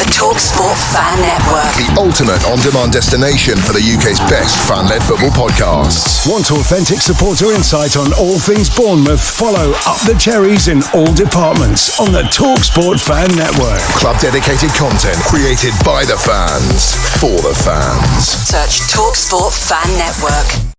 The Talksport Fan Network. The ultimate on-demand destination for the UK's best fan-led football podcasts. Want authentic supporter insight on all things Bournemouth? Follow Up the Cherries in all departments on the Talksport Fan Network. Club-dedicated content created by the fans, for the fans. Search Talksport Fan Network.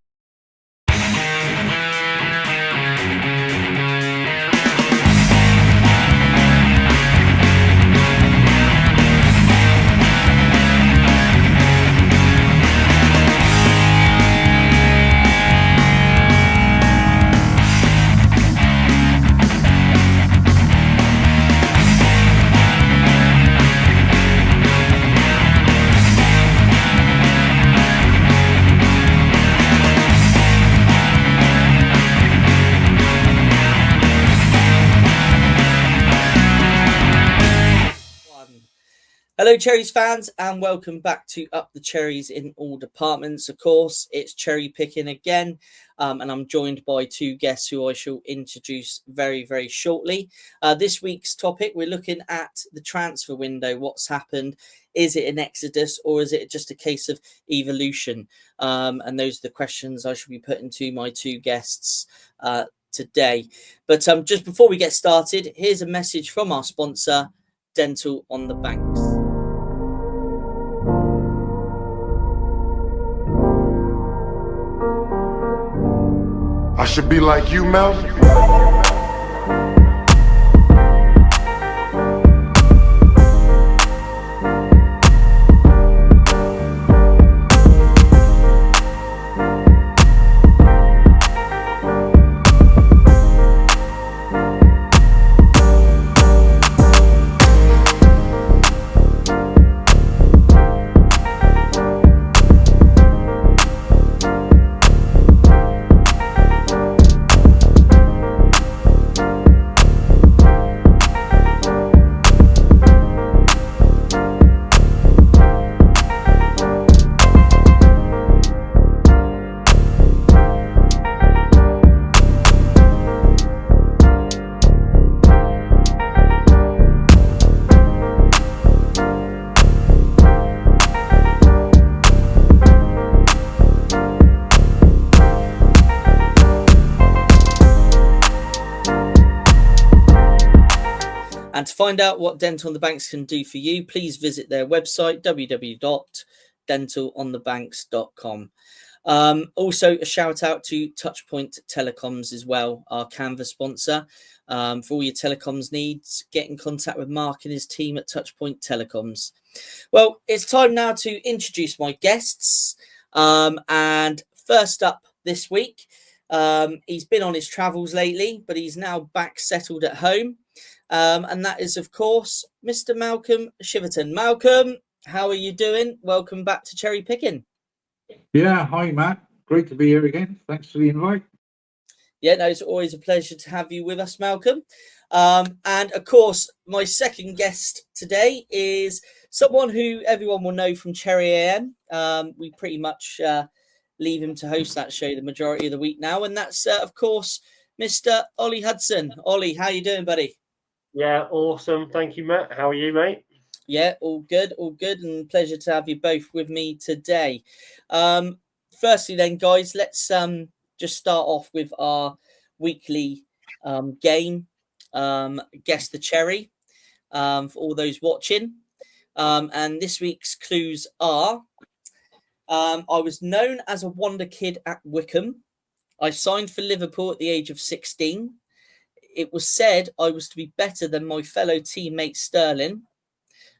Hello Cherries fans and welcome back to Up the Cherries in all departments. Of course, it's cherry picking again and I'm joined by two guests who I shall introduce very, very shortly. This week's topic, we're looking at the transfer window. What's happened? Is it an exodus or is it just a case of evolution? And those are the questions I shall be putting to my two guests today. But just before we get started, here's a message from our sponsor, Dental on the Banks. I should be like you, Mel. And to find out what Dental on the Banks can do for you, please visit their website, www.dentalonthebanks.com. Also, a shout out to Touchpoint Telecoms as well, our Canva sponsor. For all your telecoms needs, get in contact with Mark and his team at Touchpoint Telecoms. Well, it's time now to introduce my guests. And first up this week, he's been on his travels lately, but he's now back settled at home. And that is, of course, Mr. Malcolm Chiverton. Malcolm, how are you doing? Welcome back to Cherry Picking. Yeah, hi, Matt. Great to be here again. Thanks for the invite. Yeah, no, it's always a pleasure to have you with us, Malcolm. And, of course, my second guest today is someone who everyone will know from Cherry AM. We pretty much leave him to host that show the majority of the week now. And that's, of course, Mr. Ollie Hudson. Ollie, how you doing, buddy? Yeah, awesome. Thank you, Matt. How are you, mate? Yeah, all good, and pleasure to have you both with me today. Firstly then, guys, let's just start off with our weekly game, Guess the Cherry, for all those watching. And this week's clues are, I was known as a wonder kid at Wycombe. I signed for Liverpool at the age of 16. It was said I was to be better than my fellow teammate Sterling.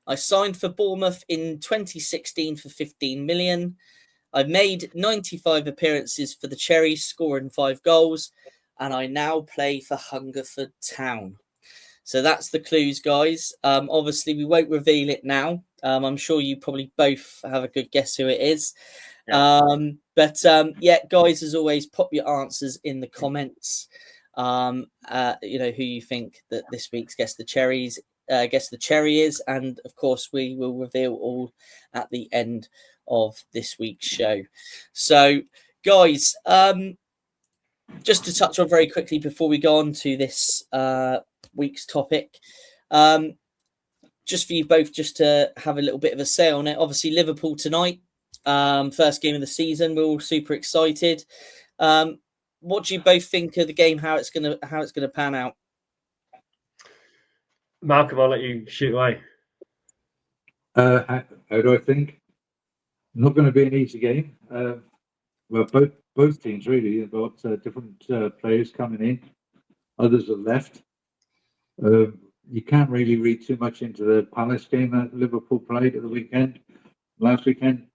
I signed for Bournemouth in 2016 for 15 million. I made 95 appearances for the Cherries, scoring 5 goals. And I now play for Hungerford Town. So that's the clues, guys. Obviously, we won't reveal it now. I'm sure you probably both have a good guess who it is. Yeah. Yeah, guys, as always, pop your answers in the comments. Who you think that this week's Guess the Cherry is, and of course we will reveal all at the end of this week's show. So guys, just to touch on very quickly before we go on to this week's topic, just for you both, just to have a little bit of a say on it. Obviously, Liverpool tonight, first game of the season. We're all super excited. What do you both think of the game? How it's gonna pan out? Malcolm, I'll let you shoot away. How do I think? Not going to be an easy game. Well, both teams really have got different players coming in. Others have left. You can't really read too much into the Palace game that Liverpool played at the last weekend.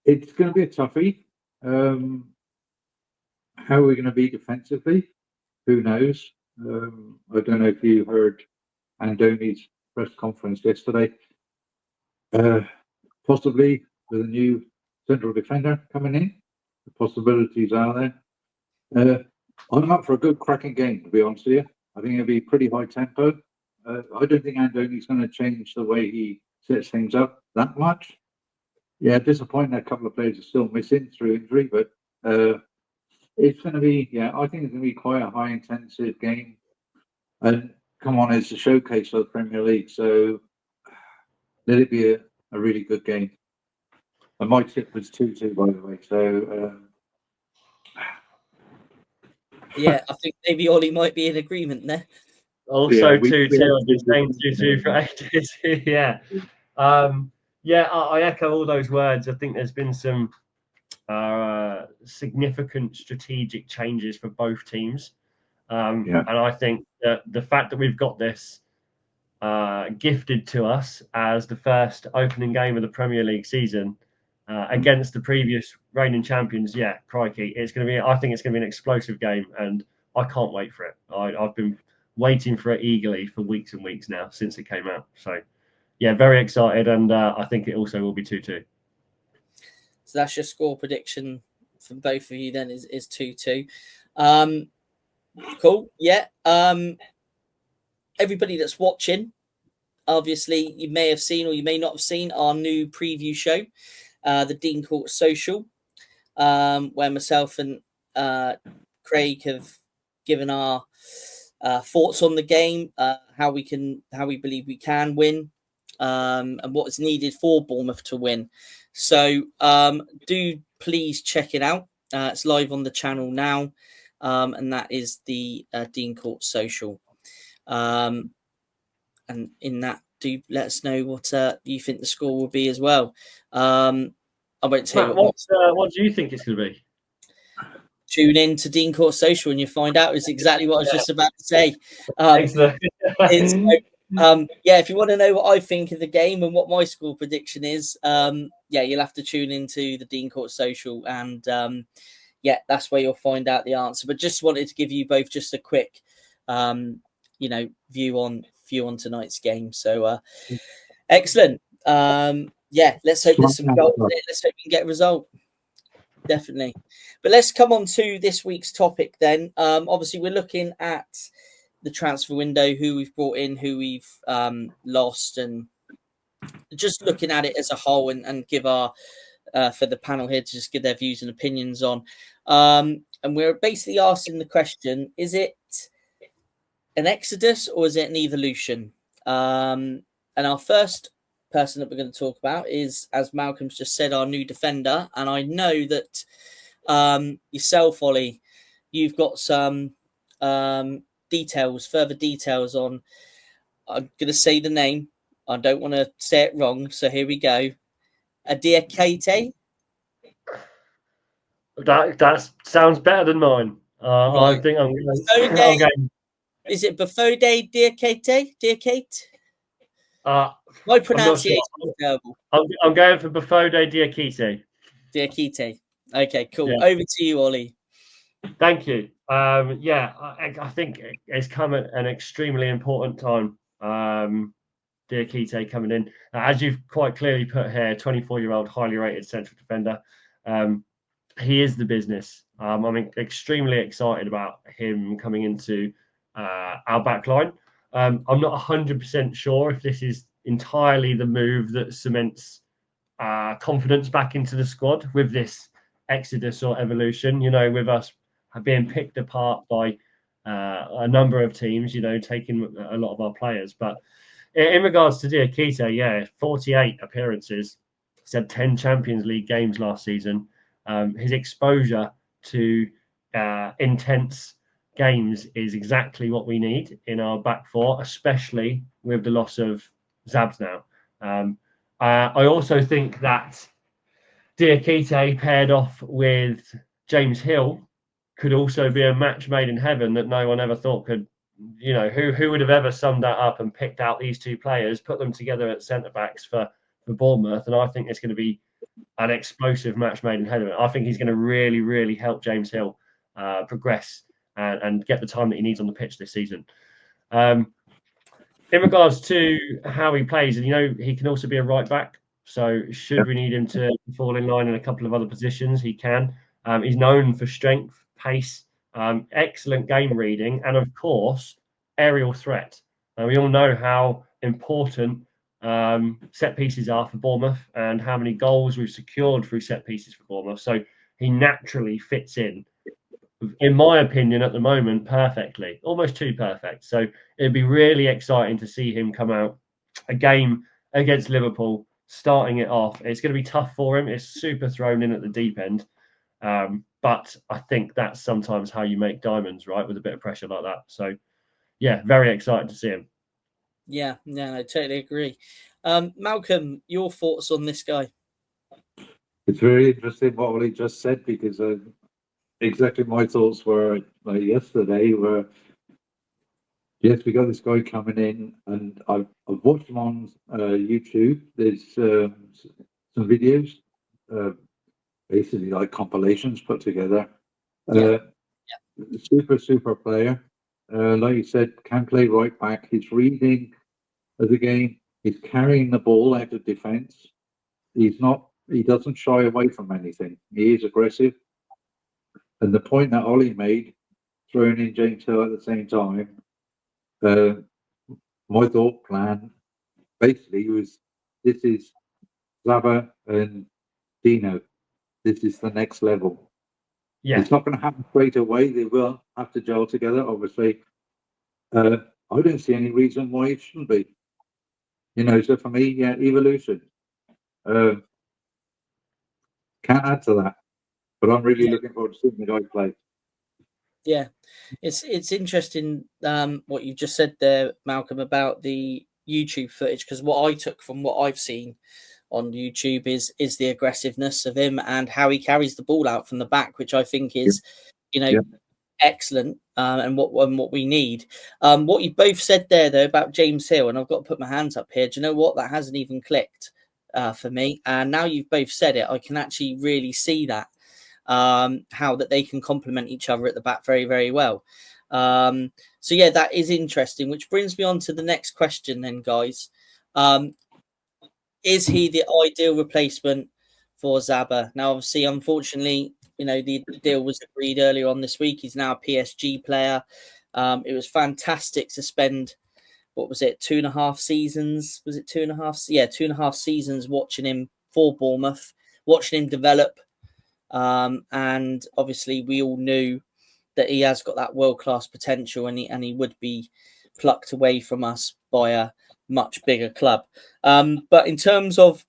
It's going to be a toughie. How are we going to be defensively? Who knows? I don't know if you heard Andoni's press conference yesterday. Possibly with a new central defender coming in. The possibilities are there. I'm up for a good cracking game, to be honest with you. I think it'll be pretty high tempo. I don't think Andoni's going to change the way he sets things up that much. Yeah, disappointing a couple of players are still missing through injury, but it's going to be, I think it's going to be quite a high intensive game. And come on, it's a showcase for the Premier League, so let it be a really good game. And my tip was 2-2, by the way, so Yeah, I think maybe Ollie might be in agreement there. Also, 2-2. I've been saying 2-2 for ages. Yeah. I echo all those words. I think there's been some significant strategic changes for both teams. And I think that the fact that we've got this gifted to us as the first opening game of the Premier League season against the previous reigning champions, crikey, it's going to be. I think it's going to be an explosive game, and I can't wait for it. I've been waiting for it eagerly for weeks and weeks now since it came out. So, very excited, and I think it also will be 2-2. So that's your score prediction from both of you. Then is 2-2. Cool. Yeah. Everybody that's watching, obviously, you may have seen or you may not have seen our new preview show, the Dean Court Social, where myself and Craig have given our thoughts on the game, how we believe we can win, and what is needed for Bournemouth to win. So do please check it out. It's live on the channel now, and that is the Dean Court Social. And in that, do let us know what you think the score will be as well. I won't tell you what do you think it's going to be? Tune in to Dean Court Social and you'll find out. Is exactly what I was just about to say. If you want to know what I think of the game and what my score prediction is, you'll have to tune into the Dean Court Social, and that's where you'll find out the answer. But just wanted to give you both just a quick view on tonight's game. So excellent. Let's hope there's some goals in it. Let's hope we can get a result. Definitely. But let's come on to this week's topic then. Obviously, we're looking at the transfer window, who we've brought in, who we've lost, and just looking at it as a whole, and give our for the panel here to just give their views and opinions on. And we're basically asking the question: is it an exodus or is it an evolution? And our first person that we're going to talk about is, as Malcolm's just said, our new defender. And I know that yourself, Ollie, you've got some further details on. I'm going to say the name. I don't want to say it wrong, so here we go. Adiakite. That sounds better than mine. Right. I think I'm going. Is it Bafode Diakite? My pronunciation is terrible. I'm going for Bafode Diakite. Diakite. Okay, cool. Yeah. Over to you, Ollie. Thank you. I think it's come at an extremely important time. Diakite coming in. As you've quite clearly put here, 24-year-old, highly rated central defender. He is the business. I'm extremely excited about him coming into our back line. I'm not 100% sure if this is entirely the move that cements confidence back into the squad with this exodus or evolution, with us being picked apart by a number of teams, taking a lot of our players. But in regards to Diakite, yeah, 48 appearances. He's had 10 Champions League games last season. His exposure to intense games is exactly what we need in our back four, especially with the loss of Zabs now. I also think that Diakite paired off with James Hill could also be a match made in heaven that no one ever thought could. Who would have ever summed that up and picked out these two players, put them together at centre backs for Bournemouth? And I think it's going to be an explosive match made in heaven. I think he's going to really, really help James Hill progress and get the time that he needs on the pitch this season. In regards to how he plays, he can also be a right back. So should we need him to fall in line in a couple of other positions, he can. He's known for strength, pace, excellent game reading, and of course, aerial threat. We all know how important set pieces are for Bournemouth and how many goals we've secured through set pieces for Bournemouth. So he naturally fits in my opinion, at the moment, perfectly, almost too perfect. So it'd be really exciting to see him come out a game against Liverpool, starting it off. It's going to be tough for him. It's super thrown in at the deep end. But I think that's sometimes how you make diamonds, right? With a bit of pressure like that. So, yeah, very excited to see him. Yeah, I totally agree. Malcolm, your thoughts on this guy? It's very interesting what Ollie just said, because exactly my thoughts were yesterday. Yes, we got this guy coming in, and I've watched him on YouTube. There's some videos, basically like compilations put together. Super player. Like you said, can play right back. His reading of the game, he's carrying the ball out of defence. He doesn't shy away from anything. He is aggressive. And the point that Ollie made, throwing in James Hill at the same time, my thought plan basically was, this is Zaba and Dino. This is the next level. Yeah. It's not going to happen straight away. They will have to gel together, obviously. I don't see any reason why it shouldn't be. So for me, evolution. Can't add to that. But I'm really looking forward to seeing the guy play. Yeah, it's interesting what you just said there, Malcolm, about the YouTube footage, because what I took from what I've seen on YouTube is the aggressiveness of him and how he carries the ball out from the back, which I think is, excellent, and what we need. What you both said there, though, about James Hill, and I've got to put my hands up here. Do you know what? That hasn't even clicked for me. And now you've both said it, I can actually really see that. How that they can complement each other at the back very, very well. So yeah, that is interesting, which brings me on to the next question then, guys. Is he the ideal replacement for Zaba? Now, obviously, unfortunately, the deal was agreed earlier on this week. He's now a PSG player. It was fantastic to spend, what was it, 2.5 seasons? Was it 2.5? Yeah, 2.5 seasons watching him for Bournemouth, watching him develop. And obviously we all knew that he has got that world-class potential, and he would be plucked away from us by a much bigger club. But in terms of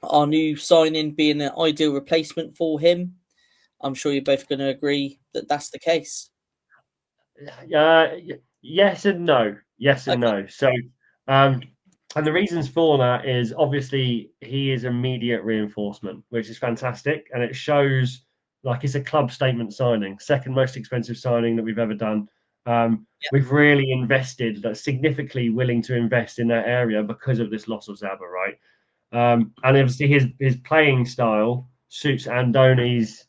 our new signing being an ideal replacement for him, I'm sure you're both going to agree that that's the case. Yes and no. Yes and no. So, and the reasons for that is obviously he is immediate reinforcement, which is fantastic. And it shows like it's a club statement signing, second most expensive signing that we've ever done. We've really invested, significantly willing to invest in that area because of this loss of Zaba, right? And obviously his playing style suits Andoni's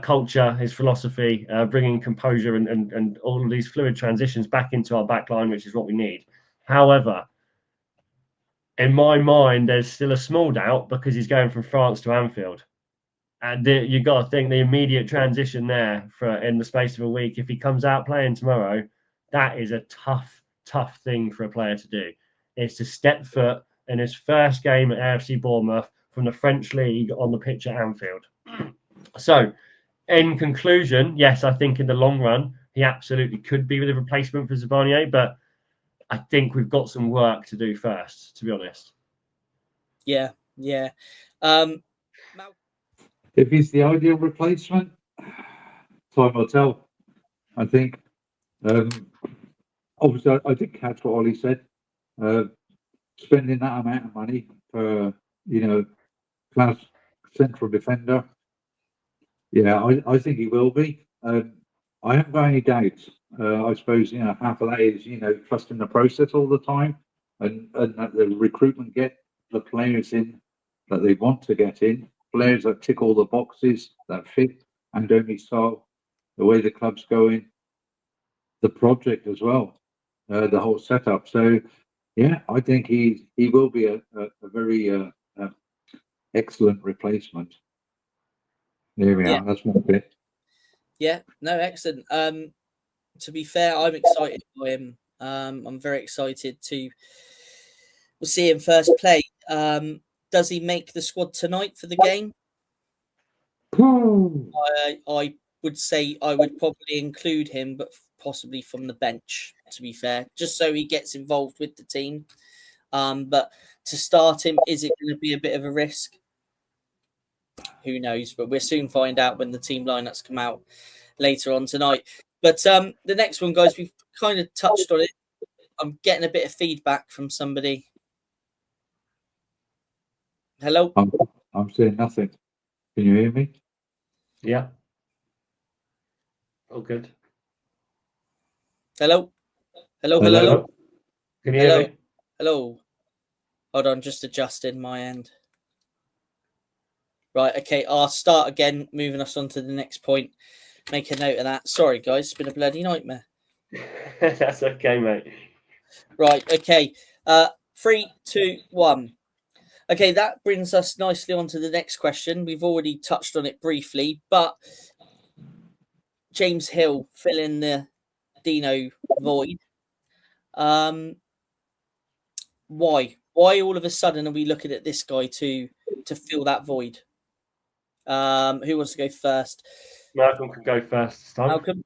culture, his philosophy, bringing composure and all of these fluid transitions back into our back line, which is what we need. However, in my mind, there's still a small doubt because he's going from France to Anfield. And you've got to think the immediate transition there in the space of a week. If he comes out playing tomorrow, that is a tough thing for a player to do. It's to step foot in his first game at AFC Bournemouth from the French league on the pitch at Anfield. So, in conclusion, yes, I think in the long run, he absolutely could be the replacement for Zabanier, but I think we've got some work to do first, to be honest. Yeah. If he's the ideal replacement, time will tell. I think. Obviously, I did catch what Ollie said. Spending that amount of money for class central defender. Yeah, I think he will be. I haven't got any doubts. I suppose half of that is trusting the process all the time, and that the recruitment get the players in that they want to get in, players that tick all the boxes that fit, and only so the way the club's going, the project as well, the whole setup. So yeah, I think he will be a very excellent replacement. There we are. That's one bit. Yeah, no, excellent. To be fair, I'm excited by him. I'm very excited to we'll see him first play. Does he make the squad tonight for the game? I would say I would probably include him, but possibly from the bench, to be fair, just so he gets involved with the team. But to start him, is it going to be a bit of a risk? Who knows? But we'll soon find out when the team lineups come out later on tonight. But the next one, guys, we've kind of touched on it. I'm getting a bit of feedback from somebody. Hello? I'm saying nothing. Can you hear me? Yeah. Oh, good. Hello? Hello? Can you hear me? Hello? Hold on, just adjusting my end. Right, okay, I'll start again, moving us on to the next point. Make a note of that. Sorry, guys, it's been a bloody nightmare. That's okay, mate. Right, okay. 3, 2, 1. Okay, that brings us nicely on to the next question. We've already touched on it briefly, but James Hill filling the Dino void. Why? Why all of a sudden are we looking at this guy to fill that void? Who wants to go first? Malcolm can go first this time. Malcolm?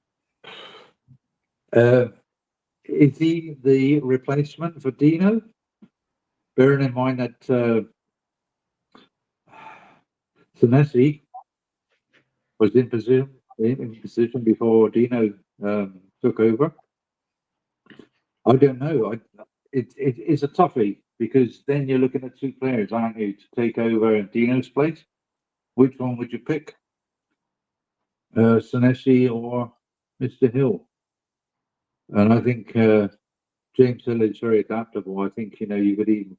Is he the replacement for Dino? Bearing in mind that Senesi was in position before Dino took over. I don't know. It's a toughie because then you're looking at two players, aren't you, to take over Dino's place? Which one would you pick? Senesi or Mr. Hill? And I think James Hill is very adaptable. I think you could even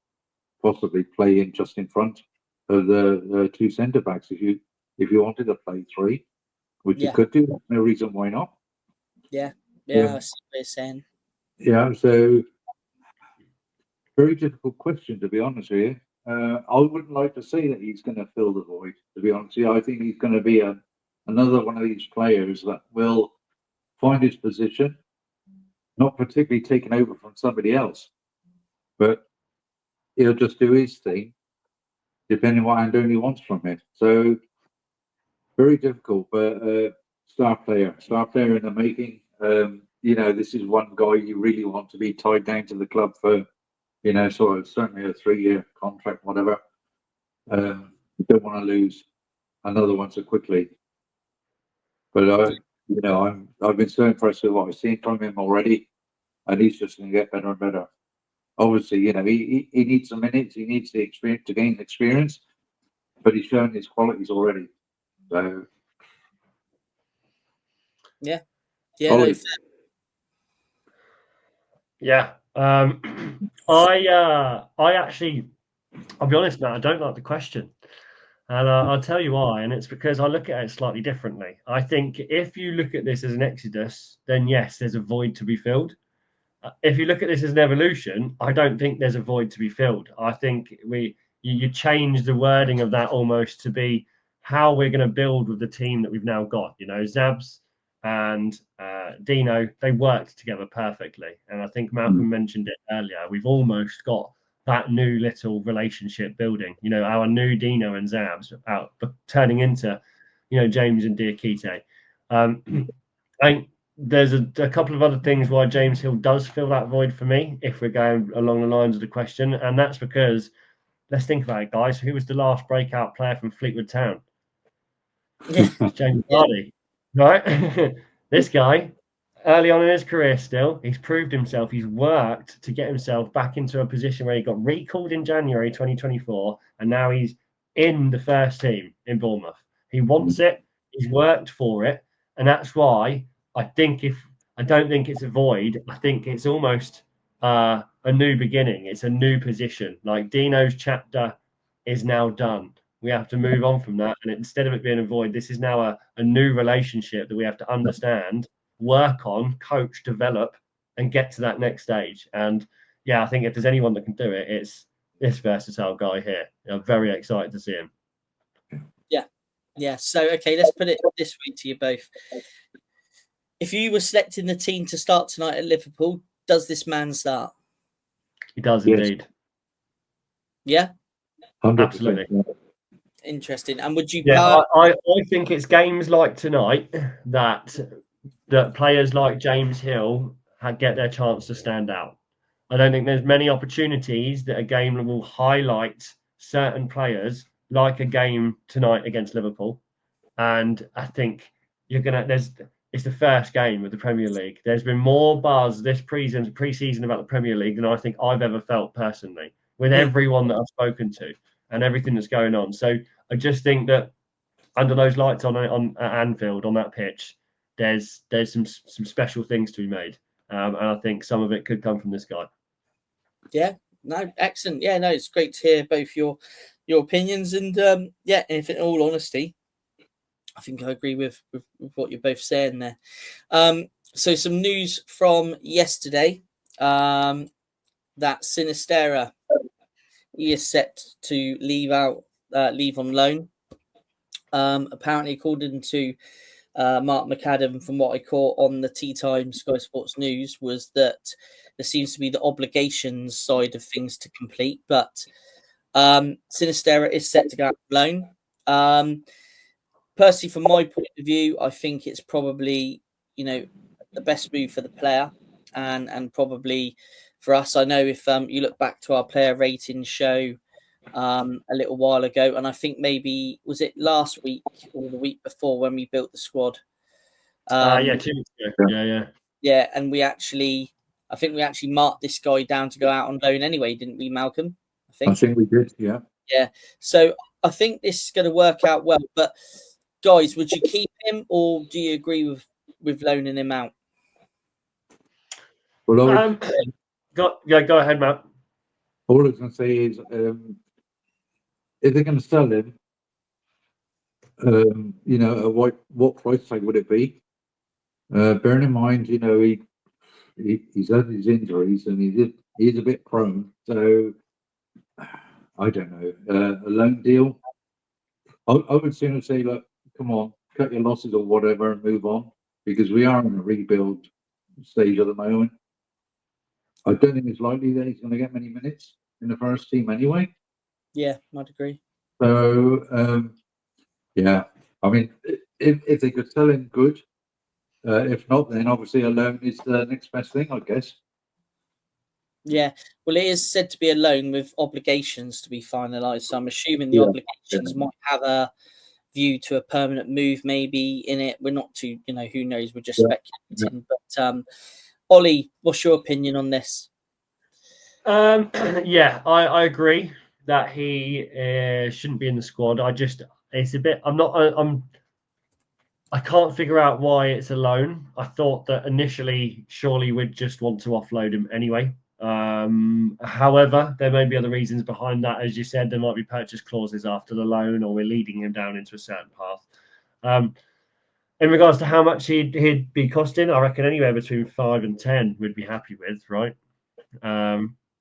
possibly play in just in front of the two centre backs if you wanted to play three, which you could do. No reason why not. Yeah, I see what you're saying. Yeah, so very difficult question, to be honest with you. I wouldn't like to say that he's going to fill the void, to be honest with you. I think he's going to be another one of these players that will find his position, not particularly taken over from somebody else, but he'll just do his thing, depending what Andoni wants from him. So, very difficult, but star player in the making. This is one guy you really want to be tied down to the club for, sort of certainly a 3-year contract, whatever. You don't want to lose another one so quickly. But I've been so impressed with what I've seen from him already, and he's just going to get better and better. Obviously, he needs some minutes, he needs the experience to gain experience, but he's shown his qualities already. So yeah. Yeah. I actually, I'll be honest, Matt, I don't like the question. And I'll tell you why. And it's because I look at it slightly differently. I think if you look at this as an exodus, then yes, there's a void to be filled. If you look at this as an evolution, I don't think there's a void to be filled. I think you change the wording of that almost to be how we're going to build with the team that we've now got. Zabs and Dino, they worked together perfectly. And I think Malcolm mentioned it earlier. We've almost got that new little relationship building. Our new Dino and Zabs turning into, James and Diakite. there's a couple of other things why James Hill does fill that void for me, if we're going along the lines of the question, and that's because, let's think about it, guys. Who was the last breakout player from Fleetwood Town? Yeah. James Vardy, right? This guy, early on in his career still, he's proved himself. He's worked to get himself back into a position where he got recalled in January 2024, and now he's in the first team in Bournemouth. He wants it. He's worked for it, and that's why I don't think it's a void. I think it's almost a new beginning. It's a new position. Like Dino's chapter is now done. We have to move on from that. And instead of it being a void, this is now a new relationship that we have to understand, work on, coach, develop, and get to that next stage. And yeah, I think if there's anyone that can do it, it's this versatile guy here. I'm very excited to see him. Yeah. So, okay, let's put it this way to you both. If you were selecting the team to start tonight at Liverpool, does this man start? He does indeed. Yeah? 100%. Absolutely. Interesting. And would you... Yeah, I think it's games like tonight that players like James Hill get their chance to stand out. I don't think there's many opportunities that a game will highlight certain players like a game tonight against Liverpool. And I think it's the first game of the Premier League. There's been more buzz this pre-season about the Premier League than I think I've ever felt personally with everyone that I've spoken to and everything that's going on. So I just think that under those lights on at Anfield on that pitch, there's some special things to be made, and I think some of it could come from this guy. Yeah, no, excellent. Yeah, no, it's great to hear both your opinions, and yeah, if in all honesty, I think I agree with what you're both saying there. So some news from yesterday, that Sinistera, he is set to leave on loan. Apparently, according to Mark McAdam, from what I caught on the Tea Time Sky Sports News, was that there seems to be the obligations side of things to complete, but Sinistera is set to go out on loan. Personally, from my point of view, I think it's probably, the best move for the player and probably for us. I know if you look back to our player rating show a little while ago, and I think maybe, was it last week or the week before when we built the squad? 2 weeks ago. Yeah, and I think we actually marked this guy down to go out on loan anyway, didn't we, Malcolm? I think we did, yeah. Yeah, so I think this is going to work out well, but guys, would you keep him or do you agree with loaning him out? Well, go ahead, Matt. All I was going to say is, if they're going to sell him, what price tag would it be? Bearing in mind, he's had his injuries and he's a bit prone. So I don't know. A loan deal. I would sooner say, look, come on, cut your losses or whatever and move on, because we are in a rebuild stage at the moment. I don't think it's likely that he's going to get many minutes in the first team anyway. Yeah, I'd agree. So, yeah, I mean, if they could sell him, good. If not, then obviously a loan is the next best thing, I guess. Yeah, well, it is said to be a loan with obligations to be finalised. So I'm assuming the obligations might have a view to a permanent move maybe in it. We're not too, who knows? We're just speculating. But Ollie, what's your opinion on this? Yeah, I agree that he shouldn't be in the squad. I can't figure out why it's a loan. I thought that initially, surely we'd just want to offload him anyway. However, there may be other reasons behind that. As you said, there might be purchase clauses after the loan, or we're leading him down into a certain path. In regards to how much he'd be costing, I reckon anywhere between 5 and 10 we'd be happy with, right?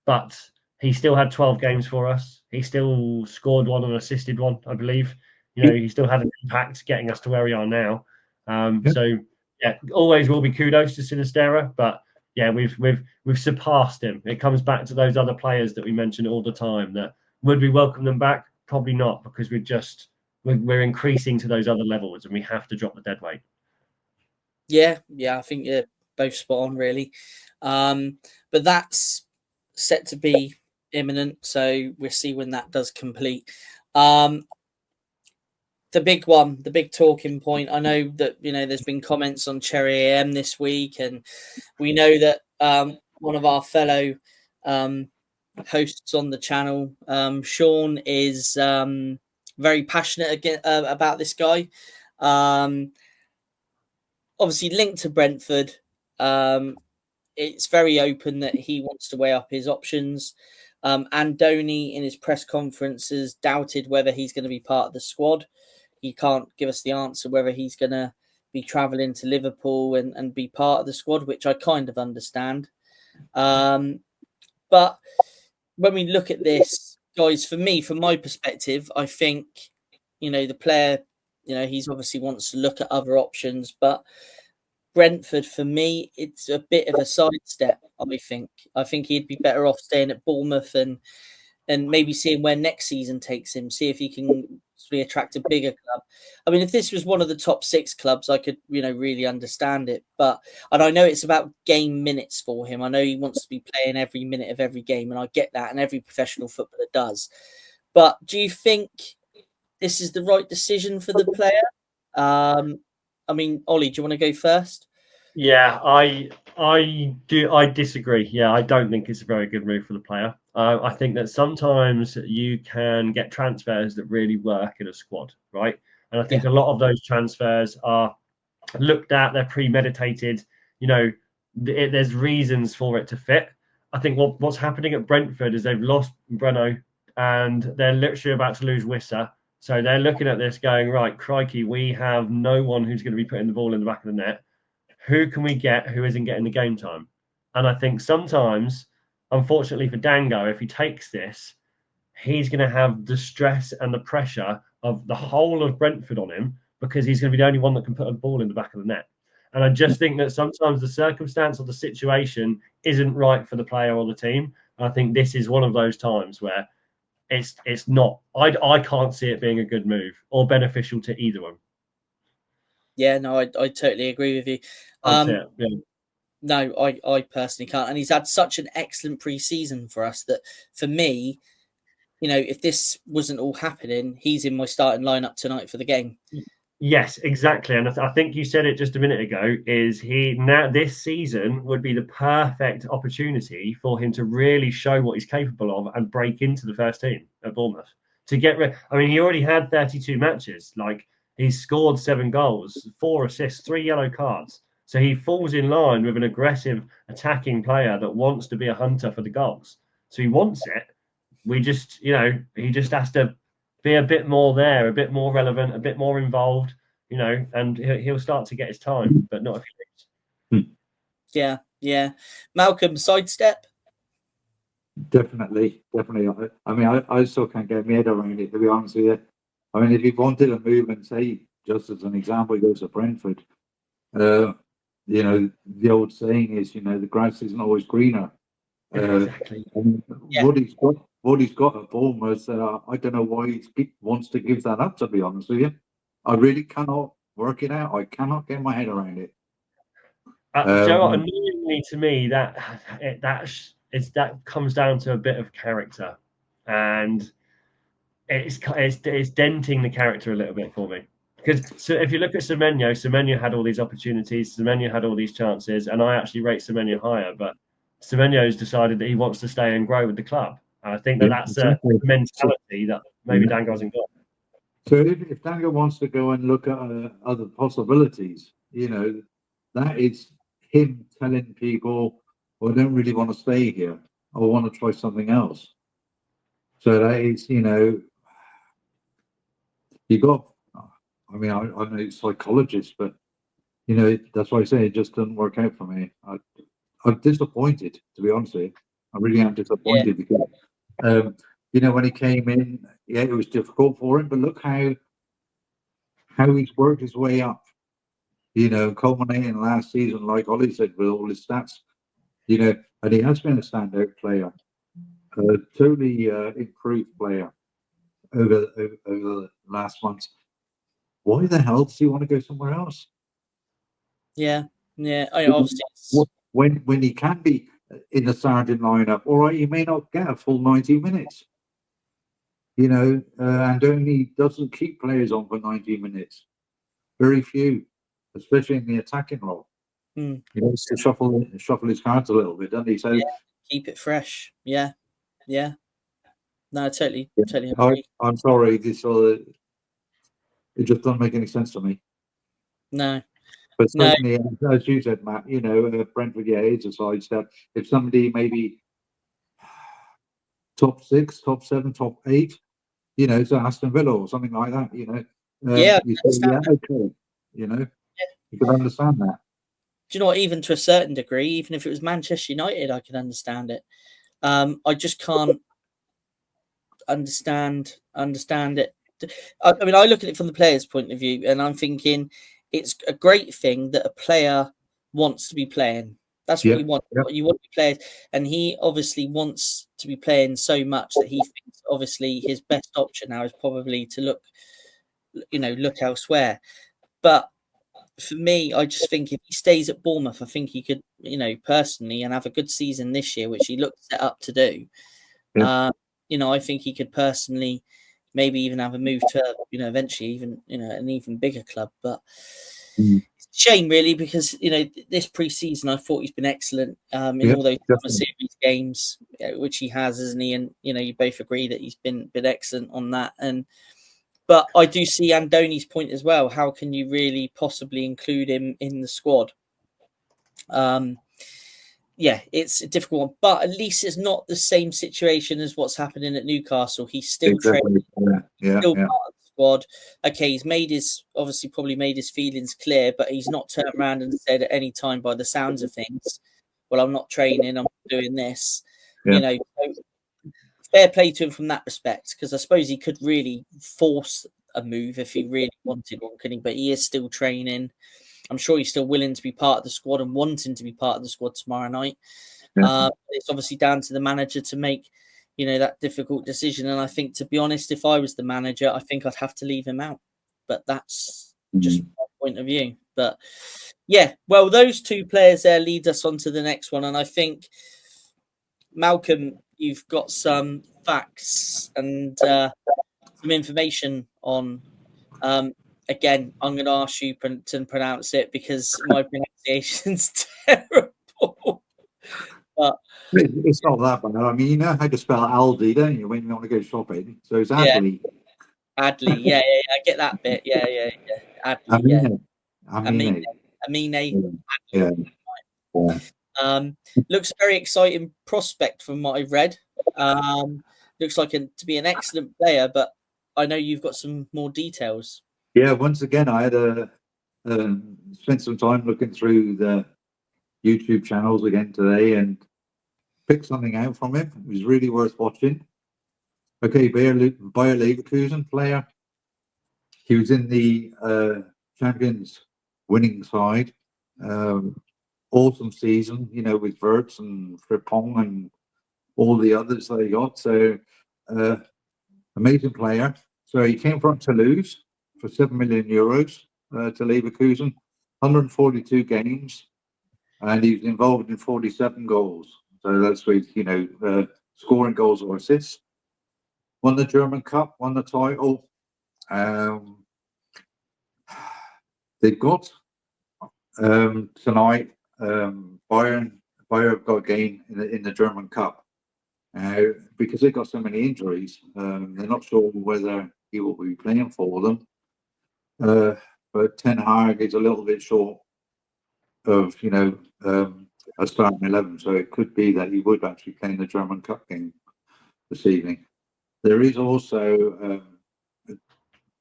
But he still had 12 games for us. He still scored one and assisted one, I believe. He still had an impact getting us to where we are now. So yeah, always will be kudos to Sinistera, but yeah, we've surpassed him. It comes back to those other players that we mention all the time. That would we welcome them back? Probably not, because we're increasing to those other levels, and we have to drop the dead weight. Yeah, I think you're both spot on, really. But that's set to be imminent, so we'll see when that does complete. The big one, the big talking point. I know that there's been comments on Cherry AM this week, and we know that one of our fellow hosts on the channel, Sean, is very passionate about this guy. Obviously linked to Brentford. It's very open that he wants to weigh up his options. Andoni in his press conferences doubted whether he's going to be part of the squad. He can't give us the answer whether he's going to be travelling to Liverpool and be part of the squad, which I kind of understand. But when we look at this, guys, for me, from my perspective, I think, the player, he's obviously wants to look at other options, but Brentford, for me, it's a bit of a sidestep. I think he'd be better off staying at Bournemouth and maybe seeing where next season takes him. See if he can attract a bigger club. I mean, if this was one of the top 6 clubs, I could really understand it. And I know it's about game minutes for him. I know he wants to be playing every minute of every game, and I get that, and every professional footballer does. But do you think this is the right decision for the player? I mean, Ollie, do you want to go first? Yeah, I do. I disagree. Yeah, I don't think it's a very good move for the player. I think that sometimes you can get transfers that really work in a squad, right? And I think a lot of those transfers are looked at, they're premeditated. There's reasons for it to fit. I think what's happening at Brentford is they've lost Breno and they're literally about to lose Wissa. So they're looking at this going, right, crikey, we have no one who's going to be putting the ball in the back of the net. Who can we get who isn't getting the game time? And I think sometimes, unfortunately for Dango, if he takes this, he's going to have the stress and the pressure of the whole of Brentford on him because he's going to be the only one that can put a ball in the back of the net. And I just think that sometimes the circumstance or the situation isn't right for the player or the team. And I think this is one of those times where it's not. I can't see it being a good move or beneficial to either one. Yeah, no, I totally agree with you. No, I personally can't. And he's had such an excellent pre-season for us that, for me, if this wasn't all happening, he's in my starting lineup tonight for the game. Yes, exactly. And I think you said it just a minute ago, is this season would be the perfect opportunity for him to really show what he's capable of and break into the first team at Bournemouth. To get rid, I mean, he already had 32 matches. Like, he's scored 7 goals, 4 assists, 3 yellow cards. So he falls in line with an aggressive attacking player that wants to be a hunter for the goals. So he wants it. We just, he just has to be a bit more there, a bit more relevant, a bit more involved, and he'll start to get his time, but not if he leaves. Yeah. Malcolm, sidestep? Definitely. I mean, I still can't get my head around it, to be honest with you. I mean, if he wanted to move and say, just as an example, he goes to Brentford, the old saying is, the grass isn't always greener. Exactly. What he's got at Bournemouth, I don't know why he wants to give that up, to be honest with you. I really cannot work it out. I cannot get my head around it. Joe, annoyingly to me, that comes down to a bit of character, and it's denting the character a little bit for me. Because if you look at Semenyo had all these opportunities, Semenyo had all these chances, and I actually rate Semenyo higher, but Semenyo's decided that he wants to stay and grow with the club. And I think that's a mentality that maybe Dango hasn't got. So if Dango wants to go and look at other possibilities, that is him telling people, well, I don't really want to stay here. I want to try something else. So that is, you got, I mean, I'm a psychologist, but, that's why I say it just doesn't work out for me. I'm disappointed, to be honest with you. I really am disappointed because, when he came in, it was difficult for him, but look how he's worked his way up, culminating last season, like Ollie said, with all his stats, and he has been a standout player, a totally improved player over the last months. Why the hell does he want to go somewhere else? Yeah. I obviously. When he can be in the starting lineup, all right, he may not get a full 90 minutes. And only doesn't keep players on for 90 minutes. Very few, especially in the attacking role. Mm. He wants to shuffle his cards a little bit, doesn't he? So keep it fresh. Yeah. No, totally agree. I'm sorry, it just doesn't make any sense to me. No. But certainly, as you said, Matt, Brentford, it's a sidestep. If somebody maybe top 6, top 7, top 8, to Aston Villa or something like that, you say, okay, you can understand that. Do you know what? Even to a certain degree, even if it was Manchester United, I can understand it. I just can't understand it. I mean, I look at it from the player's point of view, and I'm thinking it's a great thing that a player wants to be playing. That's what you want. Yep. You want to be playing, and he obviously wants to be playing so much that he thinks obviously his best option now is probably to look elsewhere. But for me, I just think if he stays at Bournemouth, I think he could, personally, and have a good season this year, which he looks set up to do. Yeah. I think he could personally maybe even have a move to, eventually even, an even bigger club. But it's a shame, really, because, this pre-season, I thought he's been excellent in all those series games, which he has, isn't he? And, you both agree that he's been excellent on that. But I do see Andoni's point as well. How can you really possibly include him in the squad? It's a difficult one, but at least it's not the same situation as what's happening at Newcastle. He's still training, still part of the squad. Okay, he's probably made his feelings clear, but he's not turned around and said at any time, by the sounds of things, well, I'm not training, I'm doing this. So fair play to him from that respect, because I suppose he could really force a move if he really wanted one, couldn't he? But he is still training. I'm sure he's still willing to be part of the squad and wanting to be part of the squad tomorrow night. It's obviously down to the manager to make, that difficult decision. And I think, to be honest, if I was the manager, I think I'd have to leave him out. But that's just my point of view. But yeah, well, those two players there lead us on to the next one. And I think, Malcolm, you've got some facts and some information on. Again, I'm going to ask you to pronounce it because my pronunciation's terrible. But it's not that bad. I mean, you know how to spell Aldi, don't you, when you want to go shopping? So it's Adley. Adley, yeah, I get that bit. Yeah. Adley, Amine. Looks a very exciting prospect from what I've read. Looks like to be an excellent player, but I know you've got some more details. Yeah, once again, I had spent some time looking through the YouTube channels again today and picked something out from him. It was really worth watching. Okay, Bayer Leverkusen player. He was in the Champions winning side. Awesome season, with Wirtz and Frimpong and all the others they got. So, amazing player. So he came from Toulouse for 7 million euros to Leverkusen, 142 games, and he was involved in 47 goals. So that's with, scoring goals or assists. Won the German Cup, won the title. They've got tonight Bayern have got a game in the German Cup. Because they've got so many injuries, they're not sure whether he will be playing for them. But Ten Hag is a little bit short of, a starting 11, so it could be that he would actually play in the German Cup game this evening. There is also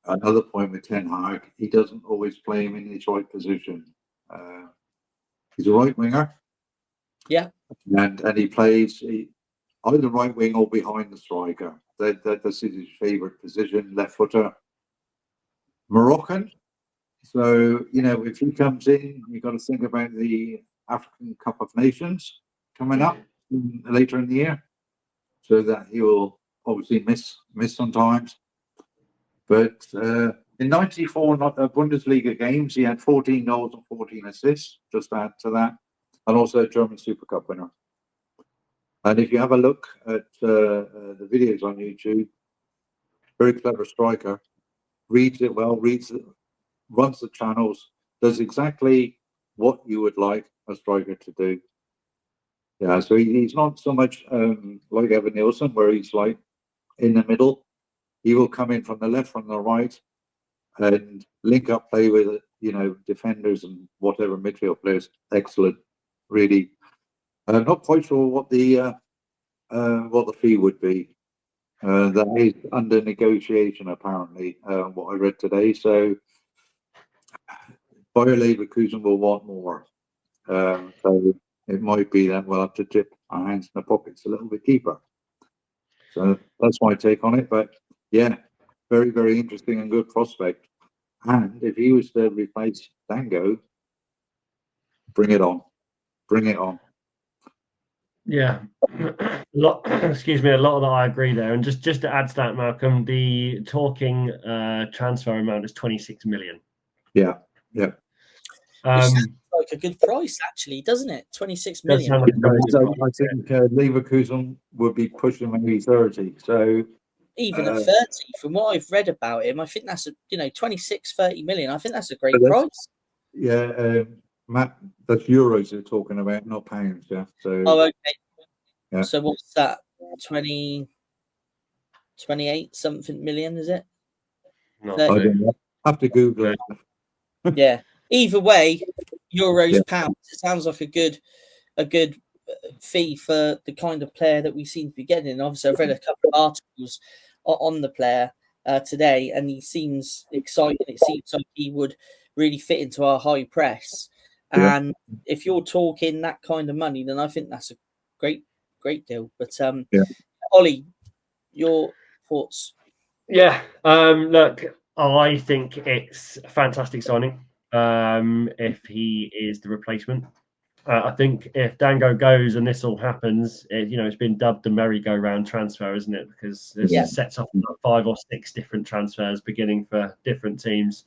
another point with Ten Hag. He doesn't always play him in his right position. He's a right winger. Yeah. And he plays either right wing or behind the striker. That's his favourite position, left footer. Moroccan. So, if he comes in, you've got to think about the African Cup of Nations coming up later in the year. So that he will obviously miss sometimes. But In 94 Bundesliga games, he had 14 goals and 14 assists, just to add to that, and also a German Super Cup winner. And if you have a look at the videos on YouTube, very clever striker, reads it well, runs the channels, does exactly what you would like a striker to do. Yeah, so he's not so much like Evan Nielsen, where he's like in the middle. He will come in from the left, from the right, and link up play with defenders and whatever midfield players. Excellent, really. I'm not quite sure what the fee would be. That is under negotiation, apparently. What I read today. So Bayer Leverkusen will want more. So it might be that we'll have to dip our hands in the pockets a little bit deeper. So that's my take on it. But yeah, very, very interesting and good prospect. And if he was to replace Dango, bring it on. Bring it on. Yeah, excuse me, a lot of that I agree there. And just to add to that, Malcolm, the talking transfer amount is 26 million. Yeah. Sounds like a good price, actually, doesn't it? 26 million. I think Leverkusen would be pushing maybe 30. So even at 30, from what I've read about him, I think that's 26, 30 million. I think that's a great price. Yeah, Matt, that's euros you're talking about, not pounds. Yeah. So. Okay. Yeah. So what's that? 28 something million, is it? No, I don't know. I have to Google it. Yeah. Either way, euros, pounds. It sounds like a good fee for the kind of player that we seem to be getting. And obviously, I've read a couple of articles on the player today, and he seems exciting. It seems like he would really fit into our high press. And if you're talking that kind of money, then I think that's a great deal. But Ollie, your thoughts? Yeah, look, I think it's a fantastic signing. If he is the replacement, I think if Dango goes and this all happens, it's been dubbed the merry-go-round transfer, isn't it? Because it sets off 5 or 6 different transfers beginning for different teams.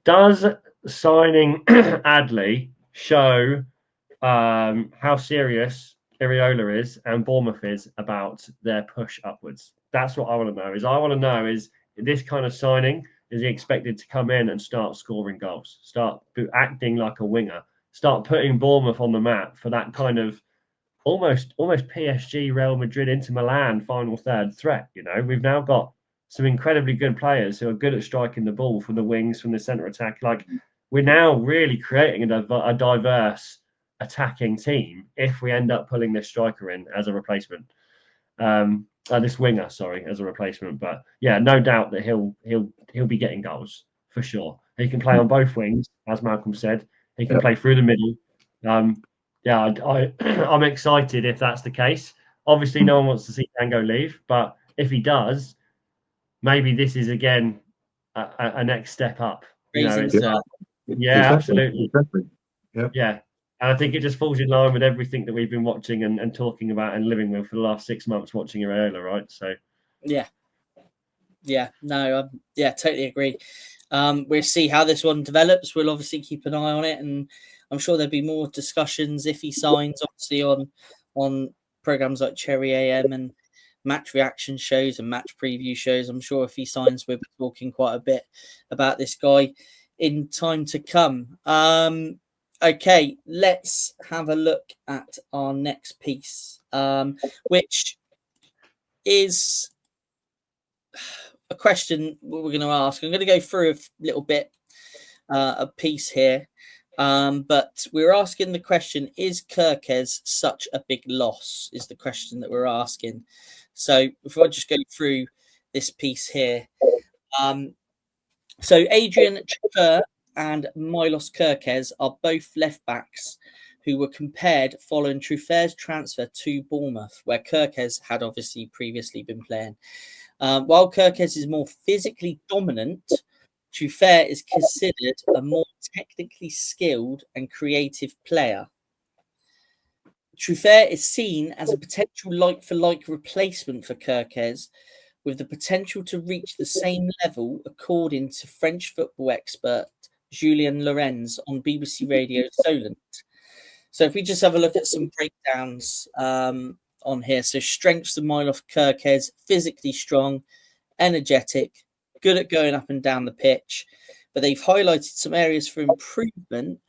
Does signing Adley show how serious Iriola is and Bournemouth is about their push upwards? That's what I want to know. I want to know is this kind of signing, is he expected to come in and start scoring goals, start acting like a winger, start putting Bournemouth on the map for that kind of almost PSG, Real Madrid, Inter Milan final third threat? We've now got some incredibly good players who are good at striking the ball from the wings, from the centre attack. Like, we're now really creating a diverse attacking team if we end up pulling this striker in as a replacement. This winger, sorry, as a replacement. But yeah, no doubt that he'll be getting goals for sure. He can play on both wings, as Malcolm said. He can play through the middle. I'm excited if that's the case. Obviously, no one wants to see Dango leave, but if he does, maybe this is again a next step up. Absolutely. Exactly. Yeah. And I think it just falls in line with everything that we've been watching and talking about and living with for the last 6 months, watching Iriola, right? So, totally agree. We'll see how this one develops. We'll obviously keep an eye on it, and I'm sure there'll be more discussions if he signs. Obviously, on programs like Cherry AM and match reaction shows and match preview shows. I'm sure if he signs, we'll be talking quite a bit about this guy in time to come. Okay, let's have a look at our next piece, which is a question we're going to ask. I'm going to go through a little bit a piece here, but we're asking the question: is Kerkez such a big loss? Is the question that we're asking. So before I just go through this piece here, so Adrian Chiverton and Milos Kerkez are both left backs who were compared following Truffaire's transfer to Bournemouth, where Kerkez had obviously previously been playing. While Kerkez is more physically dominant, Truffaire is considered a more technically skilled and creative player. Truffaire is seen as a potential like-for-like replacement for Kerkez, with the potential to reach the same level, according to French football expert Julien Lorenz on BBC Radio Solent. So if we just have a look at some breakdowns on here. So strengths of Miloš Kerkez, physically strong, energetic, good at going up and down the pitch. But they've highlighted some areas for improvement,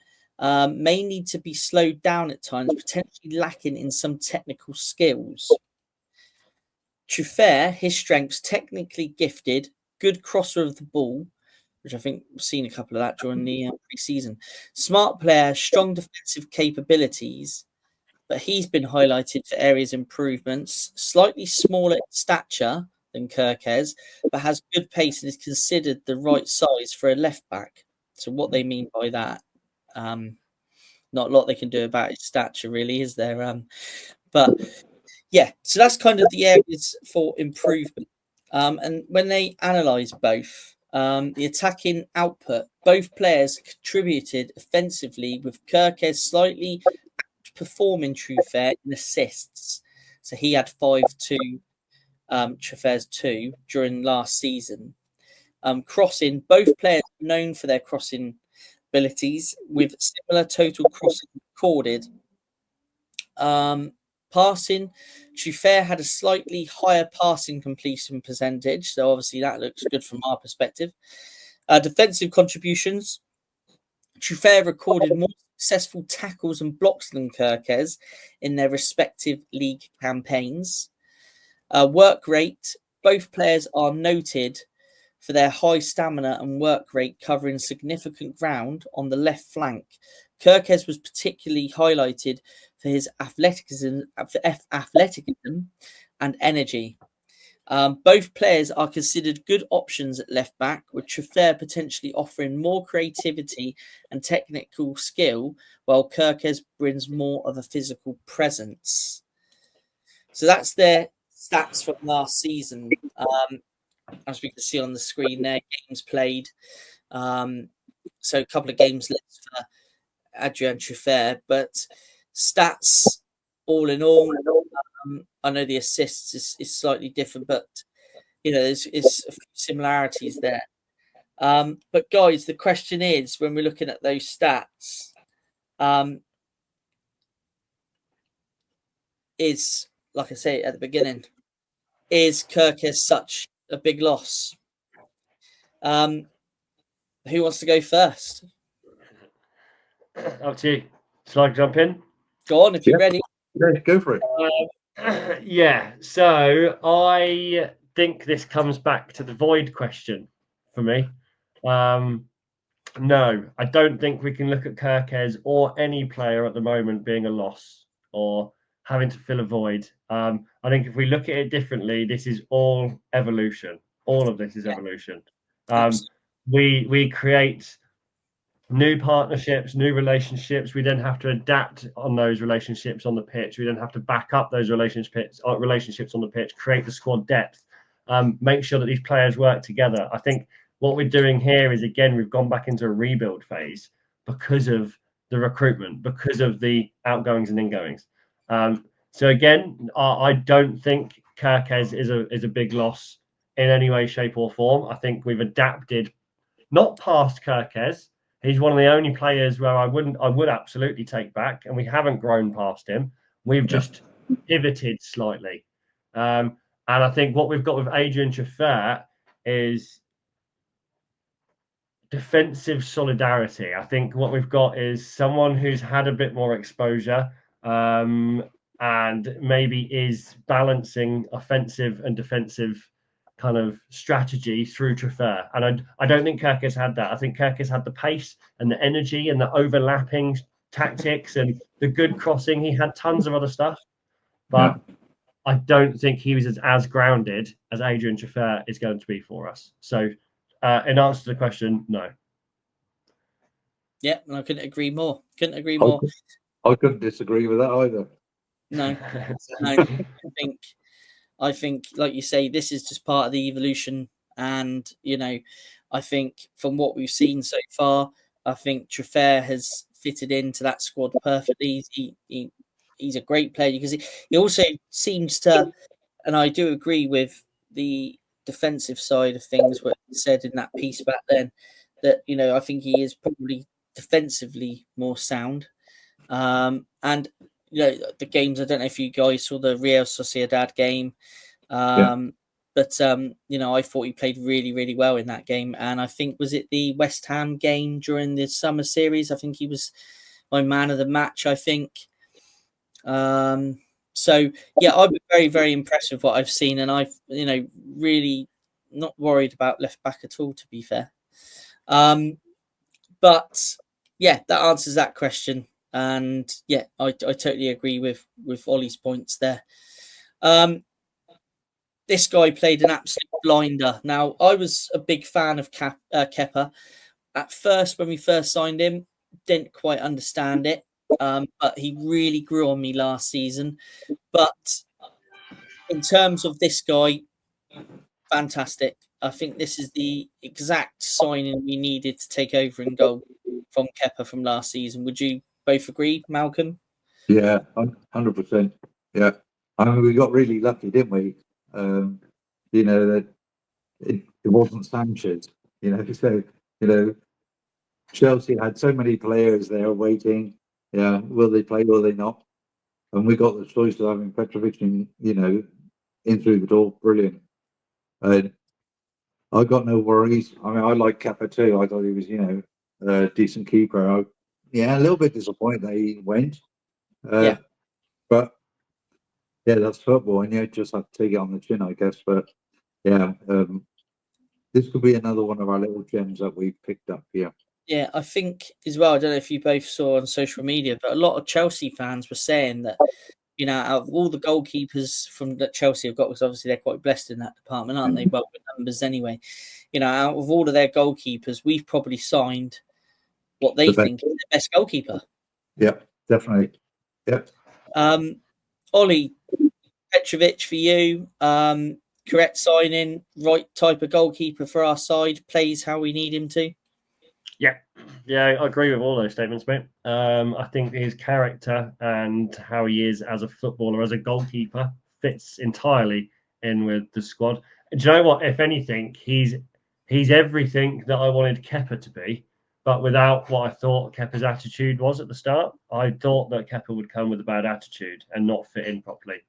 may need to be slowed down at times, potentially lacking in some technical skills. Truffert, his strengths, technically gifted, good crosser of the ball, which I think we've seen a couple of that during the pre-season. Smart player, strong defensive capabilities, but he's been highlighted for areas improvements. Slightly smaller in stature than Kerkez, but has good pace and is considered the right size for a left back. So what they mean by that, not a lot they can do about his stature, really, is there? But yeah, so that's kind of the areas for improvement. And when they analyse both, the attacking output, both players contributed offensively, with Kerkez slightly performing Truffert in assists. So he had 5-2, Truffert's 2 during last season. Crossing, both players are known for their crossing abilities, with similar total crossing recorded. Passing, Truffert had a slightly higher passing completion percentage, so obviously that looks good from our perspective. Defensive contributions, Truffert recorded more successful tackles and blocks than Kerkez in their respective league campaigns. Work rate, both players are noted for their high stamina and work rate, covering significant ground on the left flank. Kerkez was particularly highlighted for his athleticism and energy. Both players are considered good options at left back, with Truffert potentially offering more creativity and technical skill, while Kerkez brings more of a physical presence. So that's their stats from last season. As we can see on the screen there, games played. So a couple of games left for Adrien Truffert, but stats all in all, I know the assists is slightly different, but you know there's a few similarities there. But guys, the question is, when we're looking at those stats, is, like I say at the beginning, is Kerkez such a big loss? Who wants to go first? Up to you. Shall I jump in? Go on if you're ready. Yeah, go for it. Yeah, so I think this comes back to the void question for me. No, I don't think we can look at Kerkez or any player at the moment being a loss or having to fill a void. I think if we look at it differently, this is all evolution. All of this is evolution. We create new partnerships, new relationships. We then have to adapt on those relationships on the pitch. We then have to back up those relationships on the pitch, create the squad depth, make sure that these players work together. I think what we're doing here is, again, we've gone back into a rebuild phase because of the recruitment, because of the outgoings and ingoings. So again, I don't think Kerkez is a big loss in any way, shape or form. I think we've adapted, not past Kerkez. He's one of the only players where I would absolutely take back, and we haven't grown past him. We've just pivoted slightly. And I think what we've got with Adrien Truffert is defensive solidarity. I think what we've got is someone who's had a bit more exposure, and maybe is balancing offensive and defensive kind of strategy through Truffert. And I don't think Kerkez had that. I think Kerkez had the pace and the energy and the overlapping tactics and the good crossing. He had tons of other stuff, but I don't think he was as grounded as Adrien Truffert is going to be for us. So in answer to the question, no. Yeah, I couldn't agree more. I couldn't disagree with that either. No. I think, like you say, this is just part of the evolution. And, you know, I think from what we've seen so far, I think Truffert has fitted into that squad perfectly. He's a great player because he also seems to, and I do agree with the defensive side of things, what he said in that piece back then, that I think he is probably defensively more sound. And the games. I don't know if you guys saw the Real Sociedad game. But I thought he played really, really well in that game. And I think, was it the West Ham game during the summer series? I think he was my man of the match, I think. So yeah, I've been very, very impressed with what I've seen, and I've really not worried about left back at all, to be fair. But yeah, that answers that question. And yeah, I totally agree with Ollie's points there. This guy played an absolute blinder. Now, I was a big fan of Kepa. At first, when we first signed him, didn't quite understand it. But he really grew on me last season. But in terms of this guy, fantastic. I think this is the exact signing we needed to take over in goal from Kepa from last season. Would you both agree, Malcolm? Yeah, 100%. Yeah. I mean, we got really lucky, didn't we? That it wasn't Sanchez, so, Chelsea had so many players there waiting. Yeah, will they play, will they not? And we got the choice of having Petrovic in through the door. Brilliant. And I got no worries. I mean, I like Kepa too. I thought he was, a decent keeper. A little bit disappointed that he went. But yeah, that's football, and you just have to take it on the chin, I guess. But yeah, this could be another one of our little gems that we've picked up here. Yeah, I think as well. I don't know if you both saw on social media, but a lot of Chelsea fans were saying that, out of all the goalkeepers from that Chelsea have got, because obviously they're quite blessed in that department, aren't they? Well, with numbers anyway. Out of all of their goalkeepers, we've probably signed what they think is the best goalkeeper. Yeah, definitely. Yeah. Ollie, Petrovic for you. Correct signing, right type of goalkeeper for our side, plays how we need him to. Yeah, I agree with all those statements, mate. I think his character and how he is as a footballer, as a goalkeeper, fits entirely in with the squad. And do you know what? If anything, he's everything that I wanted Kepa to be, but without what I thought Kepa's attitude was at the start. I thought that Kepa would come with a bad attitude and not fit in properly.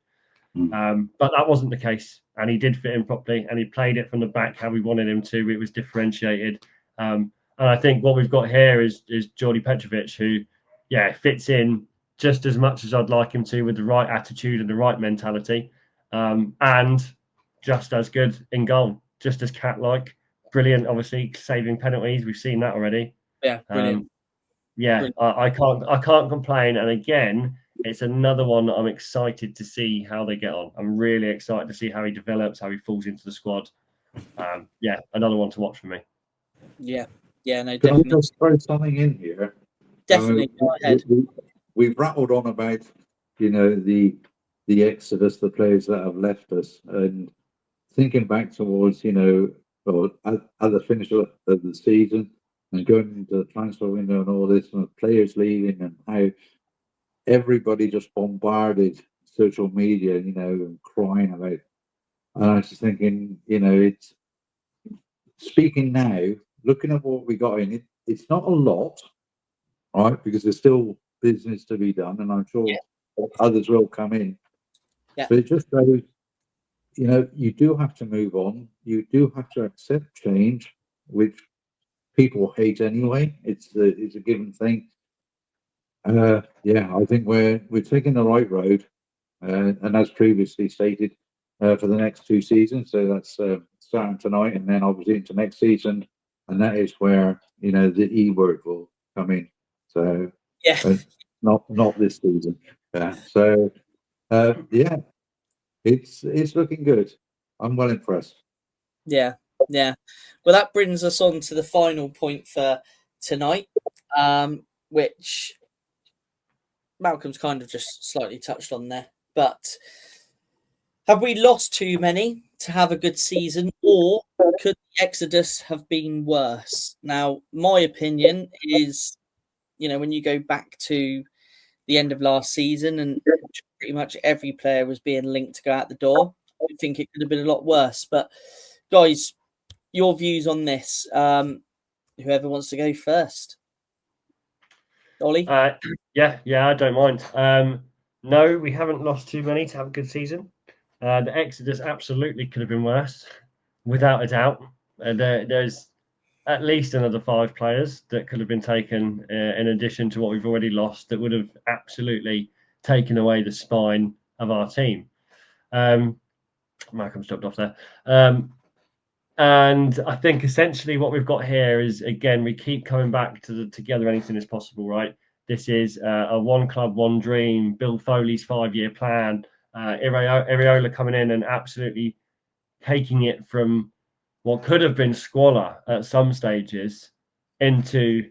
But that wasn't the case, and he did fit in properly, and he played it from the back how we wanted him to. It was differentiated. And I think what we've got here is Jordi Petrovic, who, fits in just as much as I'd like him to, with the right attitude and the right mentality, and just as good in goal, just as cat-like, brilliant. Obviously, saving penalties, we've seen that already. Yeah, brilliant. Brilliant. I can't complain. And again, it's another one that I'm excited to see how they get on. I'm really excited to see how he develops, how he falls into the squad. Another one to watch for me. Yeah, no, Can definitely. I just throw something in here? Definitely, go ahead. We've rattled on about, the exodus, the players that have left us, and thinking back towards, at the finish of the season and going into the transfer window and all this, and players leaving, and how everybody just bombarded social media, and crying about it. And I was just thinking, it's speaking now, looking at what we got in it, it's not a lot, right? Because there's still business to be done, and I'm sure others will come in. Yeah. But it just shows, you do have to move on. You do have to accept change, which people hate anyway. It's a given thing. I think we're taking the right road, and as previously stated, for the next 2 seasons. So that's starting tonight, and then obviously into next season, and that is where the E word will come in. So not this season. So it's looking good. I'm well impressed. Yeah. Well, that brings us on to the final point for tonight, which Malcolm's kind of just slightly touched on there. But have we lost too many to have a good season, or could the exodus have been worse? Now, my opinion is, when you go back to the end of last season and pretty much every player was being linked to go out the door, I think it could have been a lot worse. But guys, your views on this. Whoever wants to go first. Ollie? Yeah, I don't mind. No, we haven't lost too many to have a good season. The Exodus absolutely could have been worse, without a doubt. There's at least another 5 players that could have been taken in addition to what we've already lost that would have absolutely taken away the spine of our team. Malcolm stopped off there. And I think essentially what we've got here is, again, we keep coming back to the together anything is possible, right? This is a one club, one dream, Bill Foley's 5-year plan, Iriola coming in and absolutely taking it from what could have been squalor at some stages into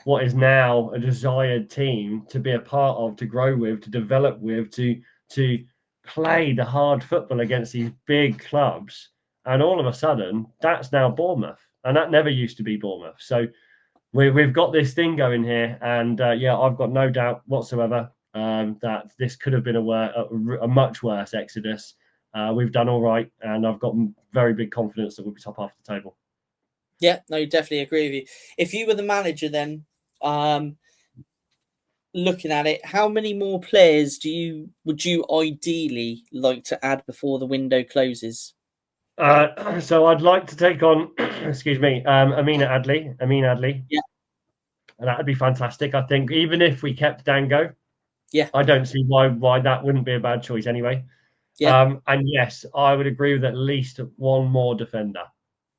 what is now a desired team to be a part of, to grow with, to develop with, to play the hard football against these big clubs. And all of a sudden, that's now Bournemouth. And that never used to be Bournemouth. So we've got this thing going here. And I've got no doubt whatsoever that this could have been a much worse Exodus. We've done all right. And I've got very big confidence that we'll be top half of the table. Yeah, no, definitely agree with you. If you were the manager then, looking at it, how many more players would you ideally like to add before the window closes? So I'd like to take on, excuse me, Amin Adli. Yeah. And that would be fantastic. I think even if we kept Dango, yeah, I don't see why that wouldn't be a bad choice anyway. Yeah. And yes, I would agree with at least one more defender.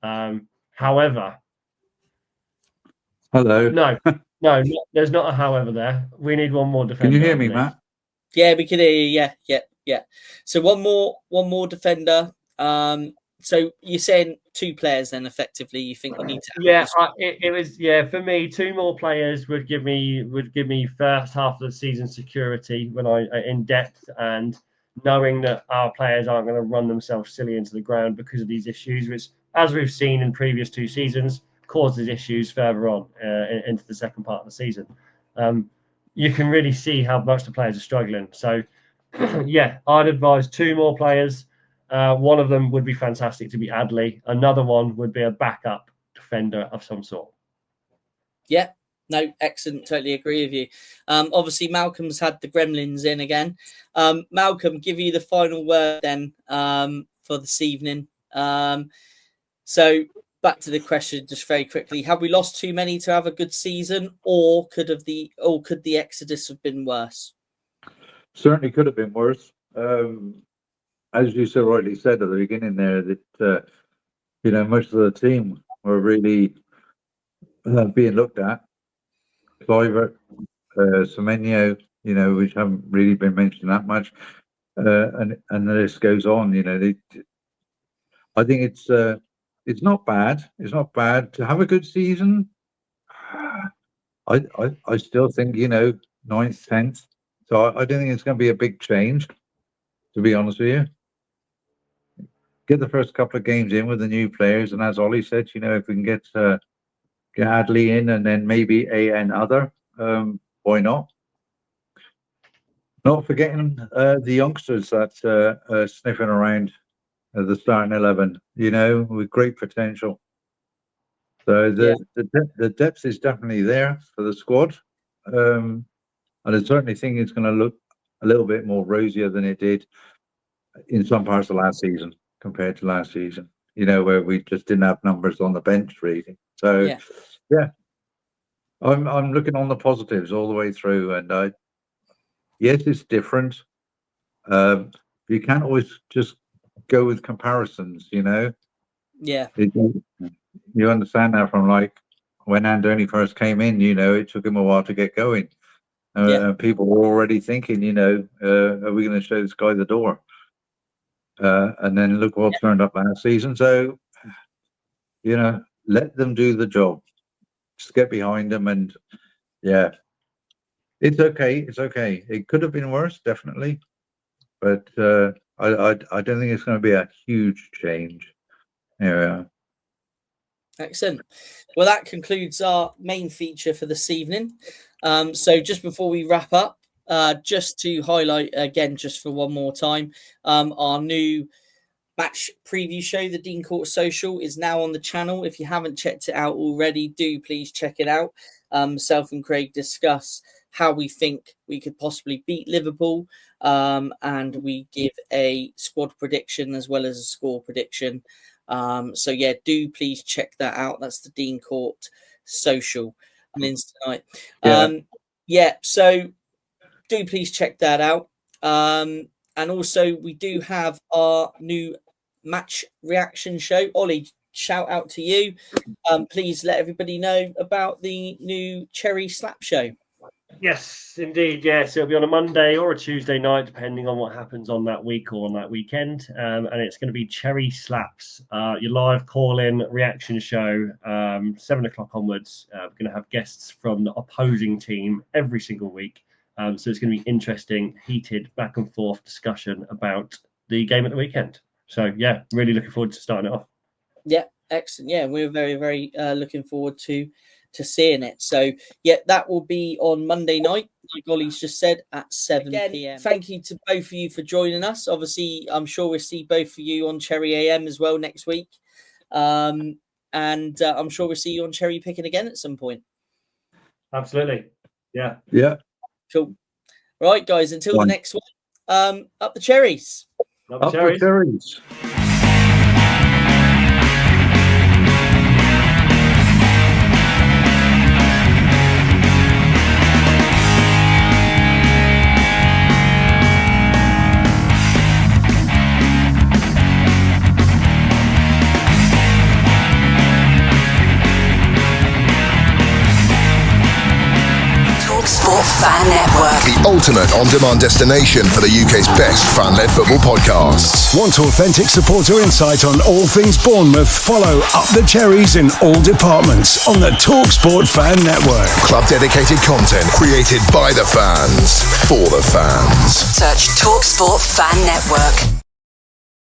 However, hello. No, there's not a however there. We need one more defender. Can you hear me, Matt? Yeah, we can hear you. Yeah. So one more defender. So you're saying 2 players then effectively you think you need to add it was for me 2 more players would give me first half of the season security when I in depth and knowing that our players aren't going to run themselves silly into the ground because of these issues, which as we've seen in previous 2 seasons causes issues further on into the second part of the season. You can really see how much the players are struggling. So I'd advise 2 more players. One of them would be fantastic to be Adley. Another one would be a backup defender of some sort. Yeah, no, excellent. Totally agree with you. Obviously, Malcolm's had the Gremlins in again. Malcolm, give you the final word then for this evening. So back to the question just very quickly. Have we lost too many to have a good season or could the Exodus have been worse? Certainly could have been worse. As you so rightly said at the beginning there, that most of the team were really being looked at. Clivert, Semenyo, which haven't really been mentioned that much, and the list goes on. I think it's not bad. It's not bad to have a good season. I still think 9th, 10th. So I don't think it's going to be a big change. To be honest with you. Get the first couple of games in with the new players, and as Ollie said, if we can get Adley in and then maybe another, why not? Not forgetting the youngsters that are sniffing around the starting 11, with great potential. So the depth is definitely there for the squad, and I certainly think it's going to look a little bit more rosier than it did in some parts of last season. Compared to last season, where we just didn't have numbers on the bench really. So, I'm looking on the positives all the way through, and yes, it's different. You can't always just go with comparisons, Yeah, you understand that from like when Andoni first came in. It took him a while to get going, and people were already thinking, are we going to show this guy the door? And then look what turned up last season. So, let them do the job. Just get behind them, and it's okay. It's okay. It could have been worse, definitely, but I don't think it's going to be a huge change. Yeah. Excellent. Well, that concludes our main feature for this evening. So just before we wrap up, just to highlight again, just for one more time, our new match preview show, the Dean Court Social, is now on the channel. If you haven't checked it out already, do please check it out. Myself and Craig discuss how we think we could possibly beat Liverpool, and we give a squad prediction as well as a score prediction. So yeah, do please check that out. That's the Dean Court Social tonight. So do please check that out. And also we do have our new match reaction show. Ollie, shout out to you. Please let everybody know about the new Cherry Slap show. Yes, indeed. Yes, it'll be on a Monday or a Tuesday night, depending on what happens on that week or on that weekend. And it's going to be Cherry Slaps, your live call-in reaction show, 7 o'clock onwards. We're going to have guests from the opposing team every single week. So it's going to be interesting, heated, back and forth discussion about the game at the weekend. So, yeah, really looking forward to starting it off. Yeah, excellent. Yeah, we're very, very looking forward to seeing it. So, yeah, that will be on Monday night, like Ollie's just said, at 7 p.m. Thank you to both of you for joining us. Obviously, I'm sure we'll see both of you on Cherry AM as well next week. And I'm sure we'll see you on Cherry Picking again at some point. Absolutely. Yeah. Yeah. Cool. Right, guys, until the next one, up the cherries. Up the cherries. Talksport Fan Network. The ultimate on-demand destination for the UK's best fan-led football podcasts. Want authentic supporter insight on all things Bournemouth? Follow Up the Cherries in all departments on the Talksport Fan Network. Club-dedicated content created by the fans, for the fans. Search Talksport Fan Network.